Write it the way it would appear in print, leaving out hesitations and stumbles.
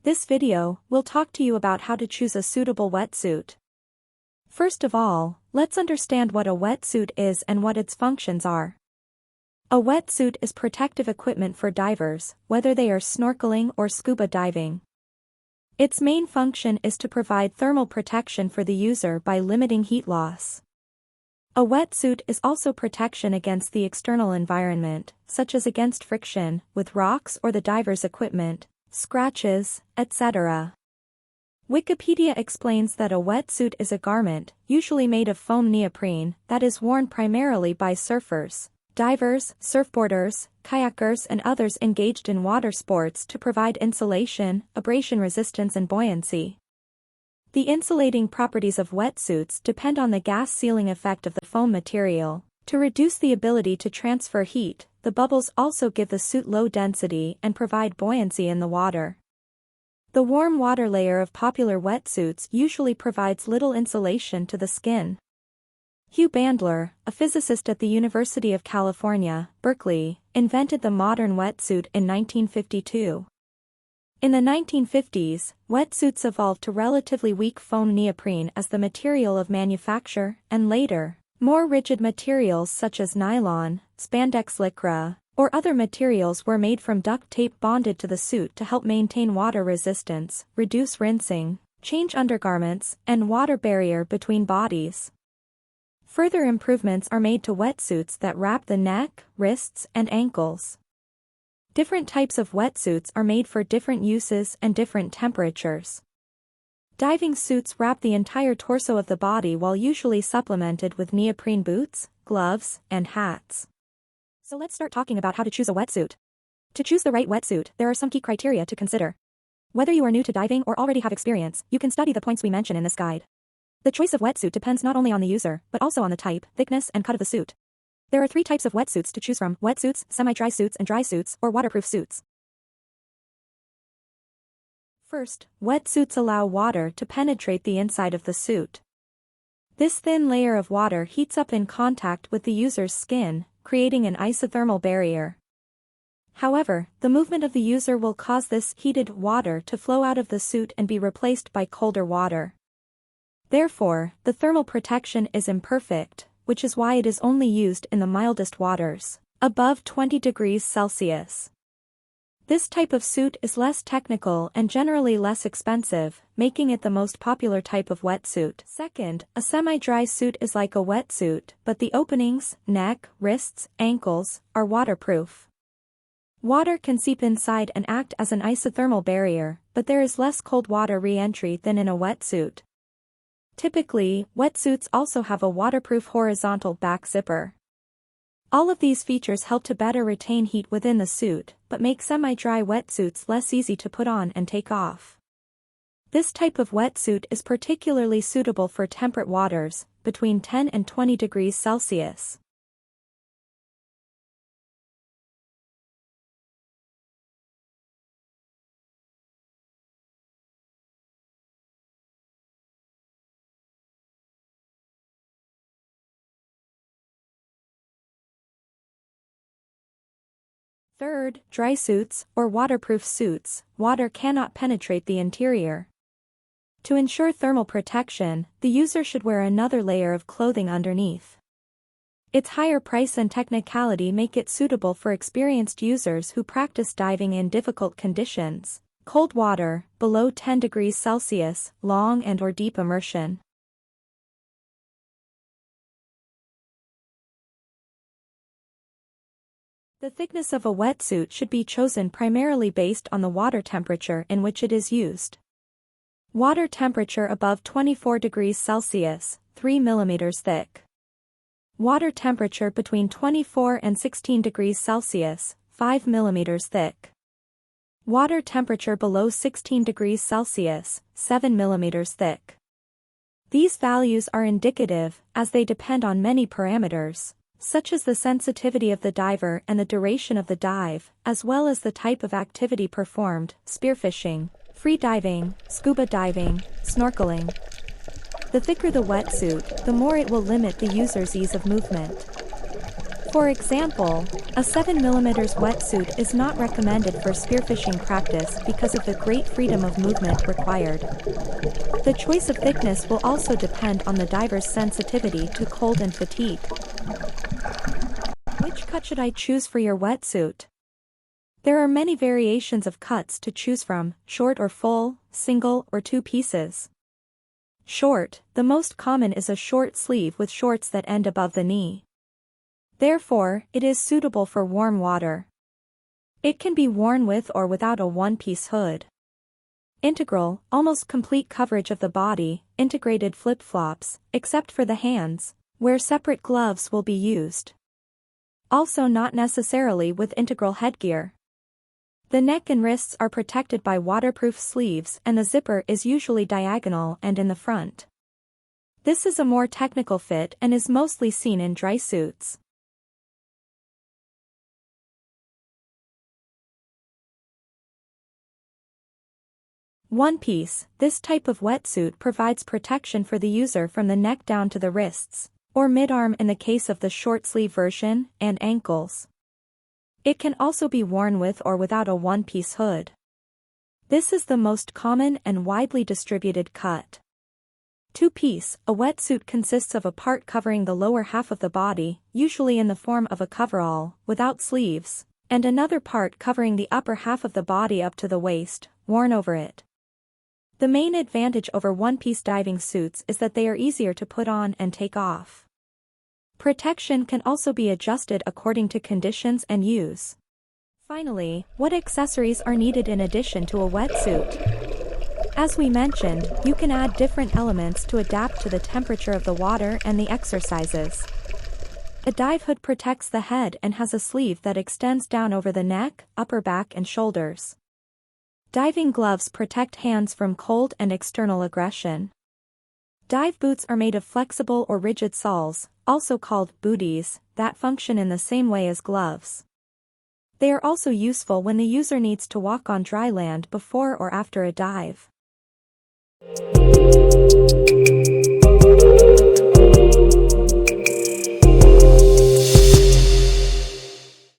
This video, we'll talk to you about how to choose a suitable wetsuit. First of all, let's understand what a wetsuit is and what its functions are. A wetsuit is protective equipment for divers, whether they are snorkeling or scuba diving. Its main function is to provide thermal protection for the user by limiting heat loss. A wetsuit is also protection against the external environment, such as against friction with rocks or the diver's equipment, scratches, etc. Wikipedia explains that a wetsuit is a garment, usually made of foam neoprene, that is worn primarily by surfers, divers, surfboarders, kayakers and others engaged in water sports to provide insulation, abrasion resistance and buoyancy. The insulating properties of wetsuits depend on the gas sealing effect of the foam material. To reduce the ability to transfer heat, the bubbles also give the suit low density and provide buoyancy in the water. The warm water layer of popular wetsuits usually provides little insulation to the skin. Hugh Bandler, a physicist at the University of California, Berkeley, invented the modern wetsuit in 1952. In the 1950s, wetsuits evolved to relatively weak foam neoprene as the material of manufacture, and later, more rigid materials such as nylon, spandex lycra, or other materials were made from duct tape bonded to the suit to help maintain water resistance, reduce rinsing, change undergarments, and water barrier between bodies. Further improvements are made to wetsuits that wrap the neck, wrists, and ankles. Different types of wetsuits are made for different uses and different temperatures. Diving suits wrap the entire torso of the body while usually supplemented with neoprene boots, gloves, and hats. So let's start talking about how to choose a wetsuit. To choose the right wetsuit, there are some key criteria to consider. Whether you are new to diving or already have experience, you can study the points we mention in this guide. The choice of wetsuit depends not only on the user, but also on the type, thickness, and cut of the suit. There are 3 types of wetsuits to choose from: wetsuits, semi-dry suits, and dry suits, or waterproof suits. First, wetsuits allow water to penetrate the inside of the suit. This thin layer of water heats up in contact with the user's skin, creating an isothermal barrier. However, the movement of the user will cause this heated water to flow out of the suit and be replaced by colder water. Therefore, the thermal protection is imperfect, which is why it is only used in the mildest waters, above 20 degrees Celsius. This type of suit is less technical and generally less expensive, making it the most popular type of wetsuit. Second, a semi-dry suit is like a wetsuit, but the openings, neck, wrists, ankles, are waterproof. Water can seep inside and act as an isothermal barrier, but there is less cold water re-entry than in a wetsuit. Typically, wetsuits also have a waterproof horizontal back zipper. All of these features help to better retain heat within the suit, but make semi-dry wetsuits less easy to put on and take off. This type of wetsuit is particularly suitable for temperate waters, between 10 and 20 degrees Celsius. Third, dry suits, or waterproof suits, water cannot penetrate the interior. To ensure thermal protection, the user should wear another layer of clothing underneath. Its higher price and technicality make it suitable for experienced users who practice diving in difficult conditions, cold water, below 10 degrees Celsius, long and/or deep immersion. The thickness of a wetsuit should be chosen primarily based on the water temperature in which it is used. Water temperature above 24 degrees Celsius, 3 mm thick. Water temperature between 24 and 16 degrees Celsius, 5 mm thick. Water temperature below 16 degrees Celsius, 7 mm thick. These values are indicative, as they depend on many parameters, such as the sensitivity of the diver and the duration of the dive, as well as the type of activity performed: spearfishing, free diving, scuba diving, snorkeling. The thicker the wetsuit, the more it will limit the user's ease of movement. For example, a 7mm wetsuit is not recommended for spearfishing practice because of the great freedom of movement required. The choice of thickness will also depend on the diver's sensitivity to cold and fatigue. Which cut should I choose for your wetsuit? There are many variations of cuts to choose from: short or full, single or two pieces. Short, the most common, is a short sleeve with shorts that end above the knee. Therefore, it is suitable for warm water. It can be worn with or without a one-piece hood. Integral, almost complete coverage of the body, integrated flip-flops, except for the hands, where separate gloves will be used. Also not necessarily with integral headgear. The neck and wrists are protected by waterproof sleeves, and the zipper is usually diagonal and in the front. This is a more technical fit and is mostly seen in dry suits. One piece, this type of wetsuit provides protection for the user from the neck down to the wrists, or mid-arm in the case of the short-sleeve version, and ankles. It can also be worn with or without a one-piece hood. This is the most common and widely distributed cut. Two-piece, a wetsuit consists of a part covering the lower half of the body, usually in the form of a coverall, without sleeves, and another part covering the upper half of the body up to the waist, worn over it. The main advantage over one-piece diving suits is that they are easier to put on and take off. Protection can also be adjusted according to conditions and use. Finally, what accessories are needed in addition to a wetsuit? As we mentioned, you can add different elements to adapt to the temperature of the water and the exercises. A dive hood protects the head and has a sleeve that extends down over the neck, upper back and shoulders. Diving gloves protect hands from cold and external aggression. Dive boots are made of flexible or rigid soles, also called booties, that function in the same way as gloves. They are also useful when the user needs to walk on dry land before or after a dive.